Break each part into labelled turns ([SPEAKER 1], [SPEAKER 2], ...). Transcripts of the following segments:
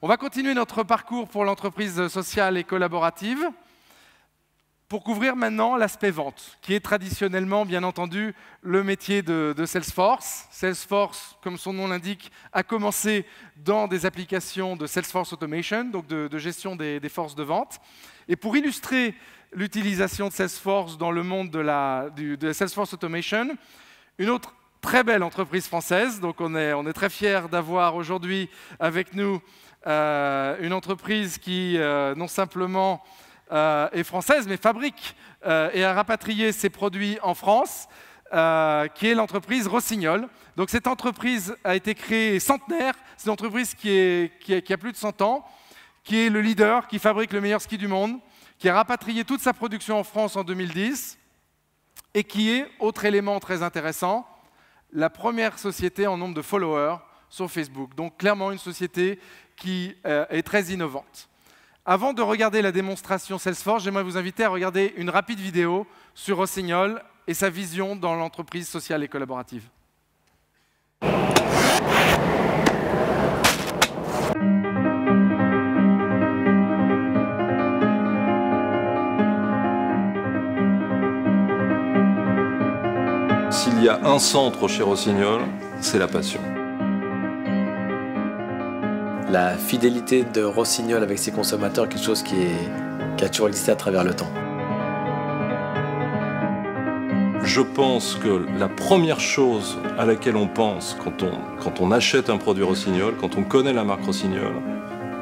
[SPEAKER 1] On va continuer notre parcours pour l'entreprise sociale et collaborative pour couvrir maintenant l'aspect vente, qui est traditionnellement, bien entendu, le métier de Salesforce. Salesforce, comme son nom l'indique, a commencé dans des applications de Salesforce Automation, donc de gestion des forces de vente. Et pour illustrer l'utilisation de Salesforce dans le monde de Salesforce Automation, une autre très belle entreprise française. Donc on est très fiers d'avoir aujourd'hui avec nous une entreprise qui non simplement est française, mais fabrique et a rapatrié ses produits en France, qui est l'entreprise Rossignol. Donc cette entreprise a été créée centenaire, c'est une entreprise qui a plus de 100 ans, qui est le leader, qui fabrique le meilleur ski du monde, qui a rapatrié toute sa production en France en 2010, et qui est, autre élément très intéressant, la première société en nombre de followers sur Facebook. Donc clairement une société qui est très innovante. Avant de regarder la démonstration Salesforce, j'aimerais vous inviter à regarder une rapide vidéo sur Rossignol et sa vision dans l'entreprise sociale et collaborative.
[SPEAKER 2] S'il y a un centre chez Rossignol, c'est la passion.
[SPEAKER 3] La fidélité de Rossignol avec ses consommateurs est quelque chose qui a toujours existé à travers le temps.
[SPEAKER 2] Je pense que la première chose à laquelle on pense quand on achète un produit Rossignol, quand on connaît la marque Rossignol,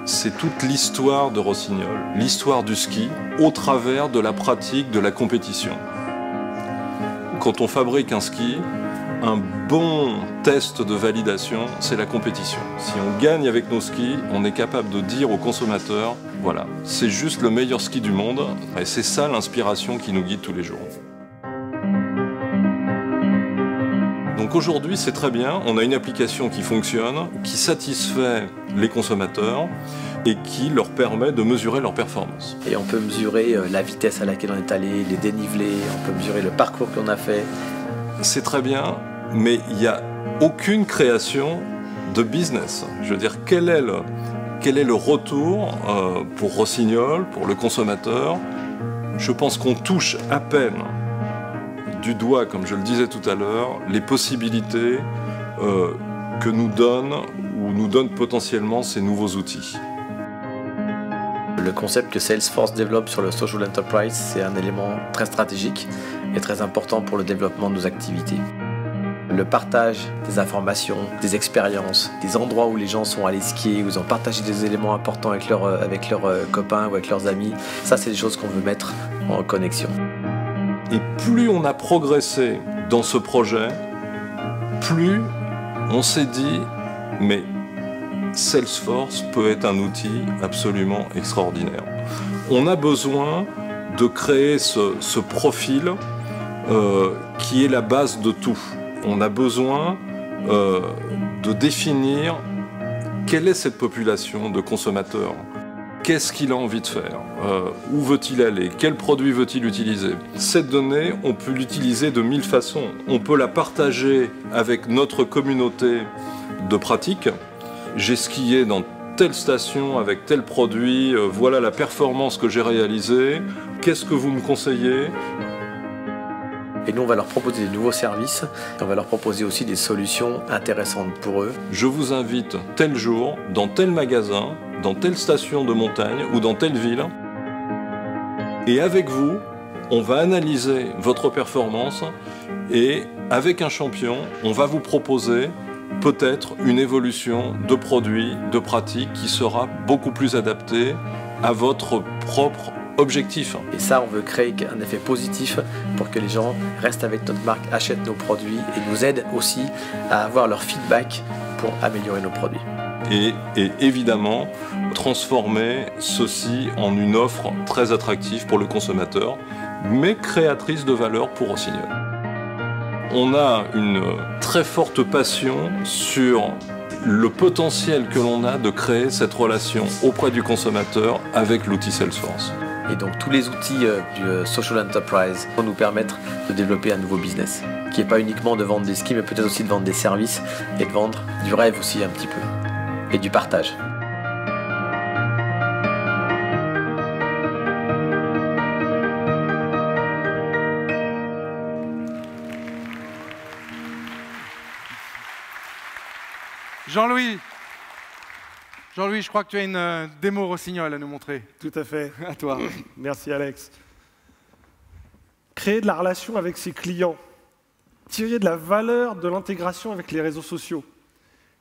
[SPEAKER 2] c'est toute l'histoire de Rossignol, l'histoire du ski au travers de la pratique de la compétition. Quand on fabrique un ski, un bon test de validation, c'est la compétition. Si on gagne avec nos skis, on est capable de dire aux consommateurs, voilà, c'est juste le meilleur ski du monde, et c'est ça l'inspiration qui nous guide tous les jours. Donc aujourd'hui, c'est très bien, on a une application qui fonctionne, qui satisfait les consommateurs et qui leur permet de mesurer leur performance.
[SPEAKER 3] Et on peut mesurer la vitesse à laquelle on est allé, les dénivelés, on peut mesurer le parcours qu'on a fait.
[SPEAKER 2] C'est très bien, mais il n'y a aucune création de business. Je veux dire, quel est le retour pour Rossignol, pour le consommateur? Je pense qu'on touche à peine du doigt, comme je le disais tout à l'heure, les possibilités que nous donnent potentiellement ces nouveaux outils.
[SPEAKER 3] Le concept que Salesforce développe sur le Social Enterprise, c'est un élément très stratégique et très important pour le développement de nos activités. Le partage des informations, des expériences, des endroits où les gens sont allés skier, où ils ont partagé des éléments importants avec leurs copains ou avec leurs amis, ça c'est des choses qu'on veut mettre en connexion.
[SPEAKER 2] Et plus on a progressé dans ce projet, plus on s'est dit, mais Salesforce peut être un outil absolument extraordinaire. On a besoin de créer ce profil qui est la base de tout. On a besoin de définir quelle est cette population de consommateurs. Qu'est-ce qu'il a envie de faire? Où veut-il aller? Quel produit veut-il utiliser? Cette donnée, on peut l'utiliser de 1000 façons. On peut la partager avec notre communauté de pratique. J'ai skié dans telle station avec tel produit, voilà la performance que j'ai réalisée. Qu'est-ce que vous me conseillez?
[SPEAKER 3] Et nous, on va leur proposer des nouveaux services, et on va leur proposer aussi des solutions intéressantes pour eux.
[SPEAKER 2] Je vous invite tel jour, dans tel magasin, dans telle station de montagne ou dans telle ville. Et avec vous, on va analyser votre performance et avec un champion, on va vous proposer peut-être une évolution de produit, de pratique qui sera beaucoup plus adaptée à votre propre objectif.
[SPEAKER 3] Et ça, on veut créer un effet positif pour que les gens restent avec notre marque, achètent nos produits et nous aident aussi à avoir leur feedback pour améliorer nos produits.
[SPEAKER 2] Et évidemment, transformer ceci en une offre très attractive pour le consommateur, mais créatrice de valeur pour Rossignol. On a une très forte passion sur le potentiel que l'on a de créer cette relation auprès du consommateur avec l'outil Salesforce.
[SPEAKER 3] Et donc tous les outils du Social Enterprise vont nous permettre de développer un nouveau business, qui n'est pas uniquement de vendre des skis, mais peut-être aussi de vendre des services et de vendre du rêve aussi un petit peu, et du partage.
[SPEAKER 1] Jean-Louis, je crois que tu as une démo Rossignol à nous montrer.
[SPEAKER 4] Tout à fait.
[SPEAKER 1] À toi.
[SPEAKER 4] Merci Alex. Créer de la relation avec ses clients, tirer de la valeur de l'intégration avec les réseaux sociaux,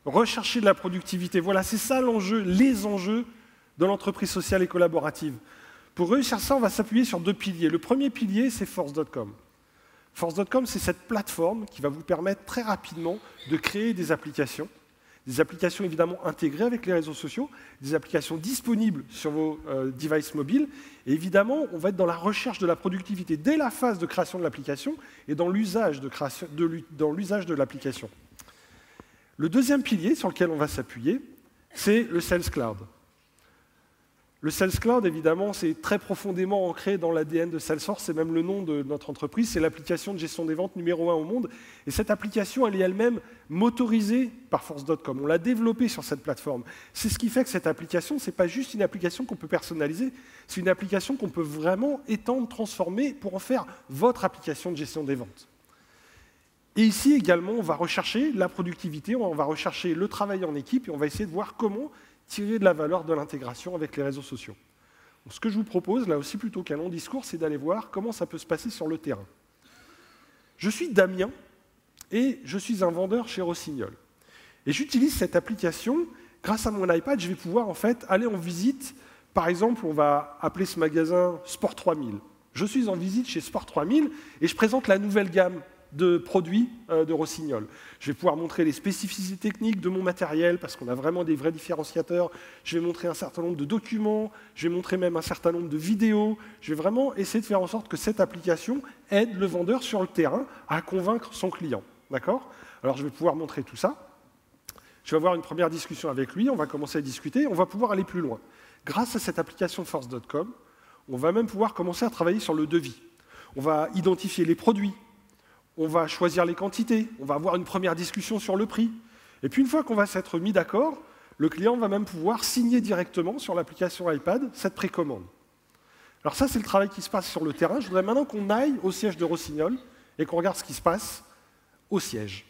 [SPEAKER 4] rechercher de la productivité. Voilà, c'est ça l'enjeu, les enjeux de l'entreprise sociale et collaborative. Pour réussir ça, on va s'appuyer sur 2 piliers. Le premier pilier, c'est Force.com. Force.com, c'est cette plateforme qui va vous permettre très rapidement de créer des applications évidemment intégrées avec les réseaux sociaux, des applications disponibles sur vos devices mobiles. Et évidemment, on va être dans la recherche de la productivité dès la phase de création de l'application et dans l'usage de l'application. Le deuxième pilier sur lequel on va s'appuyer, c'est le Sales Cloud. Le Sales Cloud, évidemment, c'est très profondément ancré dans l'ADN de Salesforce, c'est même le nom de notre entreprise, c'est l'application de gestion des ventes numéro 1 au monde. Et cette application, elle est elle-même motorisée par Force.com. On l'a développée sur cette plateforme. C'est ce qui fait que cette application, ce n'est pas juste une application qu'on peut personnaliser, c'est une application qu'on peut vraiment étendre, transformer pour en faire votre application de gestion des ventes. Et ici également, on va rechercher la productivité, on va rechercher le travail en équipe et on va essayer de voir comment tirer de la valeur de l'intégration avec les réseaux sociaux. Donc, ce que je vous propose, là aussi plutôt qu'un long discours, c'est d'aller voir comment ça peut se passer sur le terrain. Je suis Damien et je suis un vendeur chez Rossignol. Et j'utilise cette application, grâce à mon iPad, je vais pouvoir en fait aller en visite. Par exemple, on va appeler ce magasin Sport 3000. Je suis en visite chez Sport 3000 et je présente la nouvelle gamme de produits de Rossignol. Je vais pouvoir montrer les spécificités techniques de mon matériel, parce qu'on a vraiment des vrais différenciateurs. Je vais montrer un certain nombre de documents, je vais montrer même un certain nombre de vidéos. Je vais vraiment essayer de faire en sorte que cette application aide le vendeur sur le terrain à convaincre son client. D'accord ? Alors je vais pouvoir montrer tout ça. Je vais avoir une première discussion avec lui, on va commencer à discuter, on va pouvoir aller plus loin. Grâce à cette application Force.com, on va même pouvoir commencer à travailler sur le devis. On va identifier les produits, on va choisir les quantités, on va avoir une première discussion sur le prix. Et puis une fois qu'on va s'être mis d'accord, le client va même pouvoir signer directement sur l'application iPad cette précommande. Alors ça, c'est le travail qui se passe sur le terrain. Je voudrais maintenant qu'on aille au siège de Rossignol et qu'on regarde ce qui se passe au siège.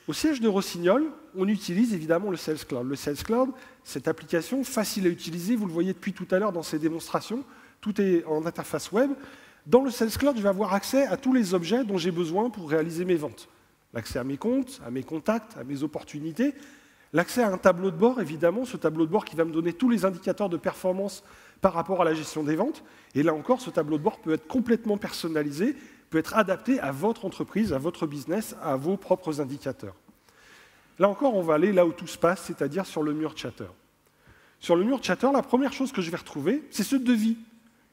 [SPEAKER 4] Au siège de Rossignol, on utilise évidemment le Sales Cloud. Le Sales Cloud, cette application facile à utiliser, vous le voyez depuis tout à l'heure dans ces démonstrations, tout est en interface web. Dans le Sales Cloud, je vais avoir accès à tous les objets dont j'ai besoin pour réaliser mes ventes. L'accès à mes comptes, à mes contacts, à mes opportunités. L'accès à un tableau de bord, évidemment, ce tableau de bord qui va me donner tous les indicateurs de performance par rapport à la gestion des ventes. Et là encore, ce tableau de bord peut être complètement personnalisé, peut être adapté à votre entreprise, à votre business, à vos propres indicateurs. Là encore, on va aller là où tout se passe, c'est-à-dire sur le mur Chatter. Sur le mur Chatter, la première chose que je vais retrouver, c'est ce devis.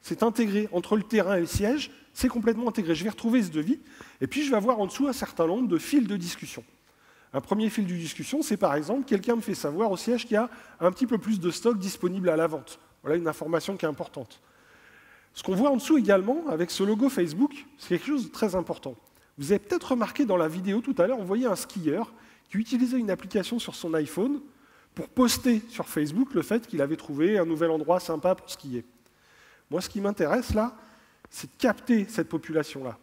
[SPEAKER 4] C'est intégré entre le terrain et le siège, c'est complètement intégré. Je vais retrouver ce devis, et puis je vais avoir en dessous un certain nombre de fils de discussion. Un premier fil de discussion, c'est par exemple, quelqu'un me fait savoir au siège qu'il y a un petit peu plus de stock disponible à la vente. Voilà une information qui est importante. Ce qu'on voit en dessous également, avec ce logo Facebook, c'est quelque chose de très important. Vous avez peut-être remarqué dans la vidéo tout à l'heure, on voyait un skieur qui utilisait une application sur son iPhone pour poster sur Facebook le fait qu'il avait trouvé un nouvel endroit sympa pour skier. Moi, ce qui m'intéresse là, c'est de capter cette population-là.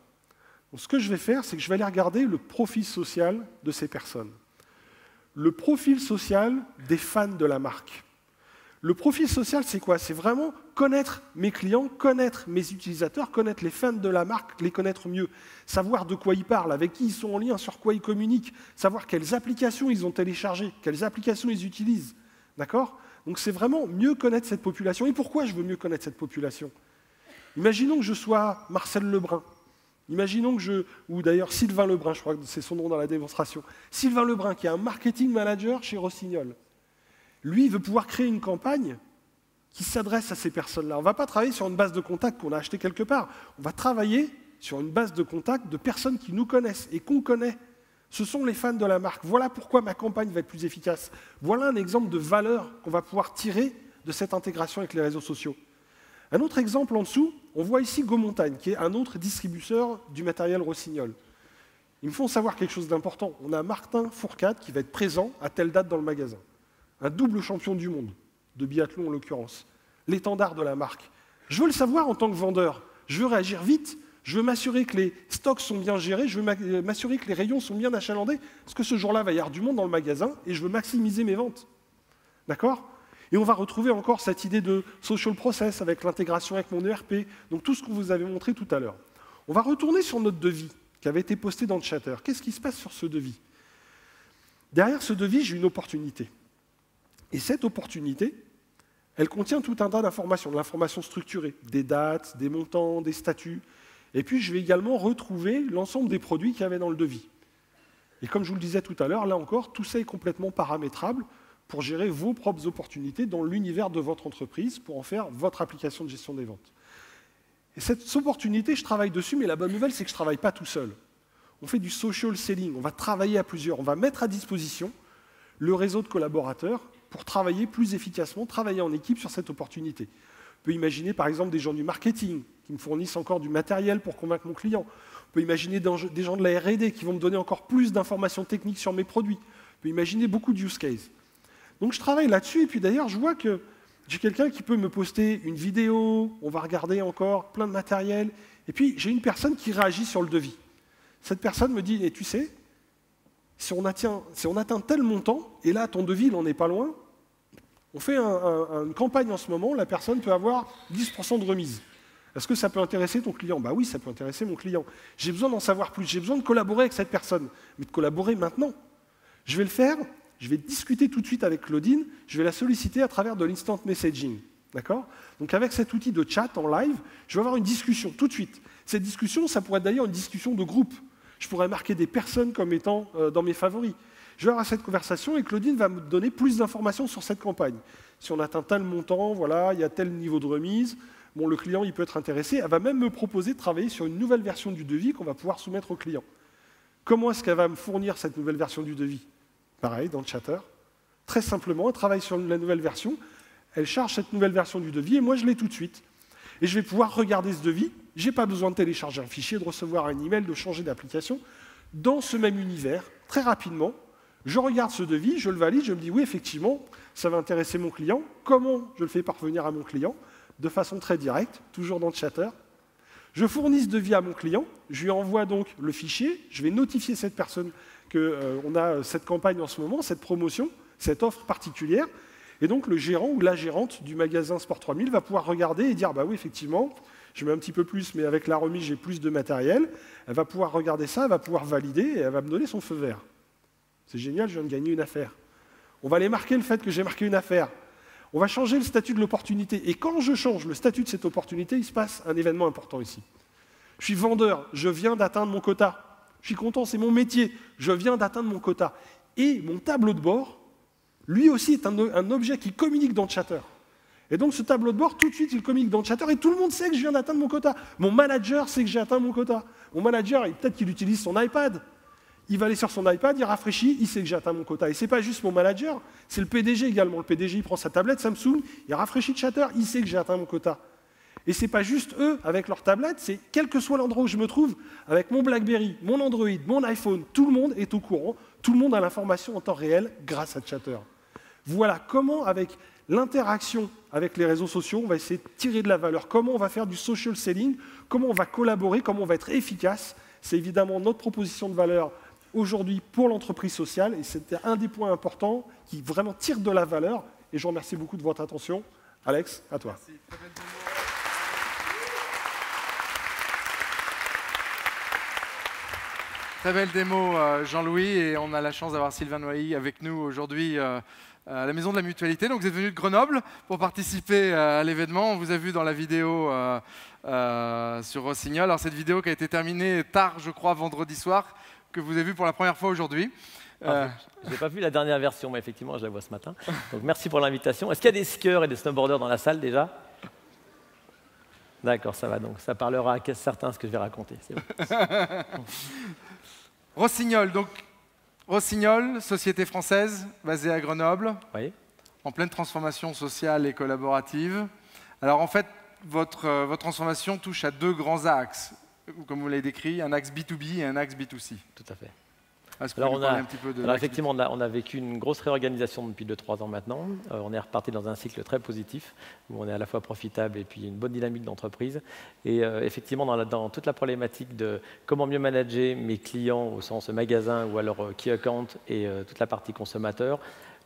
[SPEAKER 4] Donc, ce que je vais faire, c'est que je vais aller regarder le profil social de ces personnes. Le profil social des fans de la marque. Le profil social, c'est quoi? C'est vraiment connaître mes clients, connaître mes utilisateurs, connaître les fans de la marque, les connaître mieux, savoir de quoi ils parlent, avec qui ils sont en lien, sur quoi ils communiquent, savoir quelles applications ils ont téléchargées, quelles applications ils utilisent. D'accord? Donc c'est vraiment mieux connaître cette population. Et pourquoi je veux mieux connaître cette population? Imaginons que je sois Marcel Lebrun. Imaginons que ou d'ailleurs Sylvain Lebrun, je crois que c'est son nom dans la démonstration. Sylvain Lebrun, qui est un marketing manager chez Rossignol. Lui, il veut pouvoir créer une campagne qui s'adresse à ces personnes-là. On ne va pas travailler sur une base de contacts qu'on a achetée quelque part. On va travailler sur une base de contacts de personnes qui nous connaissent et qu'on connaît. Ce sont les fans de la marque. Voilà pourquoi ma campagne va être plus efficace. Voilà un exemple de valeur qu'on va pouvoir tirer de cette intégration avec les réseaux sociaux. Un autre exemple en dessous, on voit ici GoMontagne, qui est un autre distributeur du matériel Rossignol. Ils me font savoir quelque chose d'important. On a Martin Fourcade qui va être présent à telle date dans le magasin. Un double champion du monde, de biathlon en l'occurrence. L'étendard de la marque. Je veux le savoir en tant que vendeur. Je veux réagir vite. Je veux m'assurer que les stocks sont bien gérés, je veux m'assurer que les rayons sont bien achalandés, parce que ce jour-là, il va y avoir du monde dans le magasin, et je veux maximiser mes ventes. D'accord? Et on va retrouver encore cette idée de social process avec l'intégration avec mon ERP, donc tout ce que vous avez montré tout à l'heure. On va retourner sur notre devis, qui avait été posté dans le chatter. Qu'est-ce qui se passe sur ce devis? Derrière ce devis, j'ai une opportunité. Et cette opportunité, elle contient tout un tas d'informations, de l'information structurée, des dates, des montants, des statuts. Et puis, je vais également retrouver l'ensemble des produits qu'il y avait dans le devis. Et comme je vous le disais tout à l'heure, là encore, tout ça est complètement paramétrable pour gérer vos propres opportunités dans l'univers de votre entreprise, pour en faire votre application de gestion des ventes. Et cette opportunité, je travaille dessus, mais la bonne nouvelle, c'est que je ne travaille pas tout seul. On fait du social selling, on va travailler à plusieurs, on va mettre à disposition le réseau de collaborateurs pour travailler plus efficacement, travailler en équipe sur cette opportunité. On peut imaginer par exemple des gens du marketing qui me fournissent encore du matériel pour convaincre mon client. On peut imaginer des gens de la R&D qui vont me donner encore plus d'informations techniques sur mes produits. On peut imaginer beaucoup de use cases. Donc je travaille là-dessus, et puis d'ailleurs je vois que j'ai quelqu'un qui peut me poster une vidéo, on va regarder encore plein de matériel, et puis j'ai une personne qui réagit sur le devis. Cette personne me dit, et tu sais, si on atteint tel montant, et là ton devis il n'en est pas loin, on fait une campagne en ce moment, la personne peut avoir 10% de remise. Est-ce que ça peut intéresser ton client? Bah oui, ça peut intéresser mon client. J'ai besoin d'en savoir plus, j'ai besoin de collaborer avec cette personne, mais de collaborer maintenant. Je vais le faire, je vais discuter tout de suite avec Claudine, je vais la solliciter à travers de l'instant messaging. D'accord? Donc avec cet outil de chat en live, je vais avoir une discussion tout de suite. Cette discussion, ça pourrait être d'ailleurs une discussion de groupe. Je pourrais marquer des personnes comme étant dans mes favoris. Je vais avoir cette conversation et Claudine va me donner plus d'informations sur cette campagne. Si on atteint tel montant, voilà, il y a tel niveau de remise, bon, le client il peut être intéressé. Elle va même me proposer de travailler sur une nouvelle version du devis qu'on va pouvoir soumettre au client. Comment est-ce qu'elle va me fournir cette nouvelle version du devis? Pareil, dans le chatter. Très simplement, elle travaille sur la nouvelle version, elle charge cette nouvelle version du devis et moi je l'ai tout de suite. Et je vais pouvoir regarder ce devis. Je n'ai pas besoin de télécharger un fichier, de recevoir un email, de changer d'application. Dans ce même univers, très rapidement, je regarde ce devis, je le valide, je me dis oui, effectivement, ça va intéresser mon client. Comment je le fais parvenir à mon client? De façon très directe, toujours dans le chatter. Je fournis ce devis à mon client, je lui envoie donc le fichier, je vais notifier cette personne qu'on a cette campagne en ce moment, cette promotion, cette offre particulière. Et donc le gérant ou la gérante du magasin Sport 3000 va pouvoir regarder et dire bah oui, effectivement, je mets un petit peu plus, mais avec la remise, j'ai plus de matériel. Elle va pouvoir regarder ça, elle va pouvoir valider et elle va me donner son feu vert. C'est génial, je viens de gagner une affaire. On va aller marquer le fait que j'ai marqué une affaire. On va changer le statut de l'opportunité. Et quand je change le statut de cette opportunité, il se passe un événement important ici. Je suis vendeur, je viens d'atteindre mon quota. Je suis content, c'est mon métier, je viens d'atteindre mon quota. Et mon tableau de bord, lui aussi, est un objet qui communique dans le chatter. Et donc ce tableau de bord, tout de suite, il communique dans le chatter et tout le monde sait que je viens d'atteindre mon quota. Mon manager sait que j'ai atteint mon quota. Mon manager, peut-être qu'il utilise son iPad. Il va aller sur son iPad, il rafraîchit, il sait que j'ai atteint mon quota. Et ce n'est pas juste mon manager, c'est le PDG également. Le PDG, il prend sa tablette Samsung, il rafraîchit le chatter, il sait que j'ai atteint mon quota. Et ce n'est pas juste eux avec leur tablette, c'est quel que soit l'endroit où je me trouve, avec mon BlackBerry, mon Android, mon iPhone, tout le monde est au courant, tout le monde a l'information en temps réel grâce à Chatter. Voilà comment, avec l'interaction avec les réseaux sociaux, on va essayer de tirer de la valeur, comment on va faire du social selling, comment on va collaborer, comment on va être efficace. C'est évidemment notre proposition de valeur aujourd'hui pour l'entreprise sociale, et c'était un des points importants qui vraiment tire de la valeur. Et je vous remercie beaucoup de votre attention. Alex, à toi.
[SPEAKER 1] Merci. Très belle démo, Jean-Louis, et on a la chance d'avoir Sylvain Noailly avec nous aujourd'hui à la Maison de la Mutualité. Donc vous êtes venu de Grenoble pour participer à l'événement. On vous a vu dans la vidéo sur Rossignol. Alors cette vidéo qui a été terminée tard, je crois, vendredi soir, que vous avez vue pour la première fois aujourd'hui.
[SPEAKER 5] Je n'ai pas vu la dernière version, mais effectivement, je la vois ce matin. Donc merci pour l'invitation. Est-ce qu'il y a des skieurs et des snowboarders dans la salle déjà? D'accord, ça va. Donc ça parlera à certains ce que je vais raconter. C'est bon.
[SPEAKER 1] Rossignol, donc Rossignol, société française basée à Grenoble,
[SPEAKER 5] Oui.
[SPEAKER 1] en pleine transformation sociale et collaborative. Alors en fait, votre transformation touche à deux grands axes, comme vous l'avez décrit, un axe B2B et un axe B2C.
[SPEAKER 5] Tout à fait.
[SPEAKER 1] Est-ce que vous pouvez nous parler un petit peu de l'activité?
[SPEAKER 5] Effectivement, on a vécu une grosse réorganisation depuis 2-3 ans maintenant. On est reparti dans un cycle très positif, où on est à la fois profitable et puis une bonne dynamique d'entreprise. Et effectivement, dans toute la problématique de comment mieux manager mes clients au sens magasin ou alors key account et toute la partie consommateur,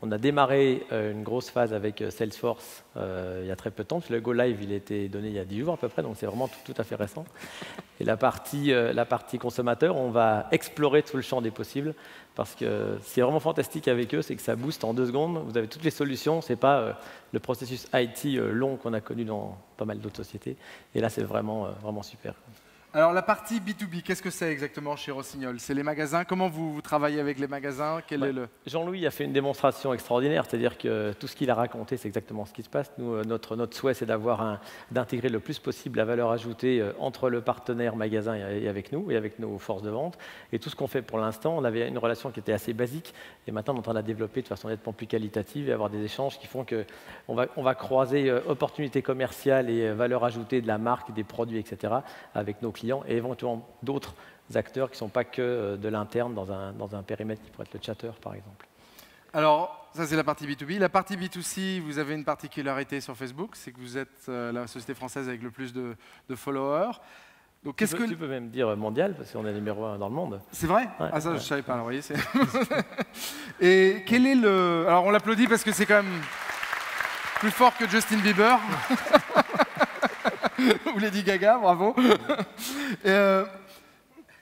[SPEAKER 5] on a démarré une grosse phase avec Salesforce il y a très peu de temps, parce que le Go Live il a été donné il y a 10 jours à peu près, donc c'est vraiment tout à fait récent. Et la partie consommateur, on va explorer tout le champ des possibles, parce que c'est vraiment fantastique avec eux, c'est que ça booste en 2 secondes, vous avez toutes les solutions, c'est pas le processus IT long qu'on a connu dans pas mal d'autres sociétés, et là c'est vraiment super.
[SPEAKER 1] Alors la partie B2B, qu'est-ce que c'est exactement chez Rossignol? C'est les magasins. Comment vous travaillez avec les magasins?
[SPEAKER 5] Jean-Louis a fait une démonstration extraordinaire, c'est-à-dire que tout ce qu'il a raconté, c'est exactement ce qui se passe. Nous, notre souhait, c'est d'intégrer le plus possible la valeur ajoutée entre le partenaire magasin et avec nous, et avec nos forces de vente. Et tout ce qu'on fait pour l'instant, on avait une relation qui était assez basique, et maintenant on est en train de la développer de façon nettement plus qualitative et avoir des échanges qui font qu'on va croiser opportunités commerciales et valeur ajoutée de la marque, des produits, etc. avec nos clients et éventuellement d'autres acteurs qui ne sont pas que de l'interne dans un périmètre qui pourrait être le chatter, par exemple.
[SPEAKER 1] Alors, ça c'est la partie B2B. La partie B2C, vous avez une particularité sur Facebook, c'est que vous êtes la société française avec le plus de followers. Donc,
[SPEAKER 5] tu peux même dire mondial, parce qu'on est numéro 1 dans le monde.
[SPEAKER 1] C'est vrai?
[SPEAKER 5] Ouais,
[SPEAKER 1] ah ça, je ne savais pas, vous voyez. Et quel est le... Alors, on l'applaudit parce que c'est quand même plus fort que Justin Bieber. Ou Lady Gaga, bravo.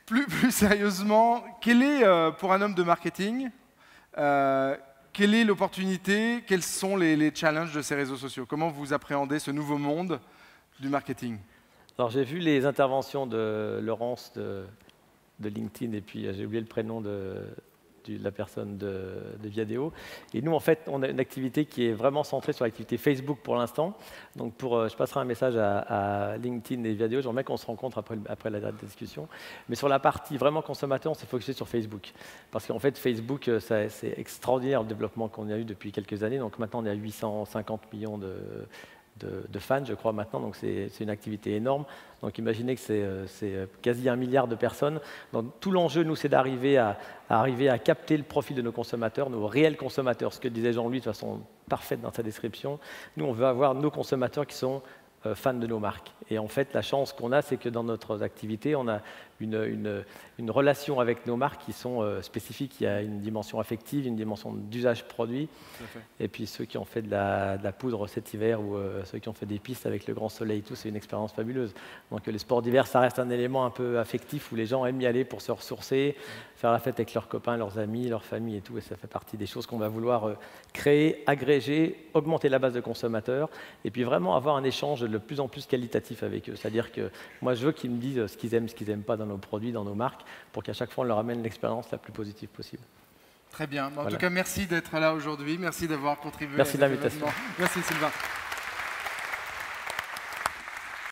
[SPEAKER 1] Plus sérieusement, quel est, pour un homme de marketing, quelle est l'opportunité, quels sont les challenges de ces réseaux sociaux? Comment vous appréhendez ce nouveau monde du marketing?
[SPEAKER 5] Alors j'ai vu les interventions de Laurence de LinkedIn et puis j'ai oublié le prénom de la personne de Viadeo. Et nous, en fait, on a une activité qui est vraiment centrée sur l'activité Facebook pour l'instant. Donc, je passerai un message à LinkedIn et Viadeo. J'aimerais qu'on se rencontre après la discussion. Mais sur la partie vraiment consommateur, on s'est focusé sur Facebook. Parce qu'en fait, Facebook, c'est extraordinaire le développement qu'on a eu depuis quelques années. Donc maintenant, on est à 850 millions de fans, je crois, maintenant. Donc c'est une activité énorme. Donc imaginez que c'est quasi 1 milliard de personnes. Donc tout l'enjeu, nous, c'est d'arriver à capter le profil de nos consommateurs, nos réels consommateurs. Ce que disait Jean-Louis de façon parfaite dans sa description. Nous, on veut avoir nos consommateurs qui sont fans de nos marques. Et en fait, la chance qu'on a, c'est que dans notre activité, on a une relation avec nos marques qui sont spécifiques. Il y a une dimension affective, une dimension d'usage produit. Et puis ceux qui ont fait de la poudre cet hiver ou ceux qui ont fait des pistes avec le grand soleil, tout, c'est une expérience fabuleuse. Donc les sports d'hiver, ça reste un élément un peu affectif où les gens aiment y aller pour se ressourcer, faire la fête avec leurs copains, leurs amis, leurs familles et tout. Et ça fait partie des choses qu'on va vouloir créer, agréger, augmenter la base de consommateurs et puis vraiment avoir un échange de plus en plus qualitatif avec eux. C'est-à-dire que moi, je veux qu'ils me disent ce qu'ils n'aiment pas dans nos produits, dans nos marques, pour qu'à chaque fois, on leur amène l'expérience la plus positive possible.
[SPEAKER 1] Très bien. En tout cas, merci d'être là aujourd'hui. Merci d'avoir contribué.
[SPEAKER 5] Merci de l'invitation.
[SPEAKER 1] Merci Sylvain.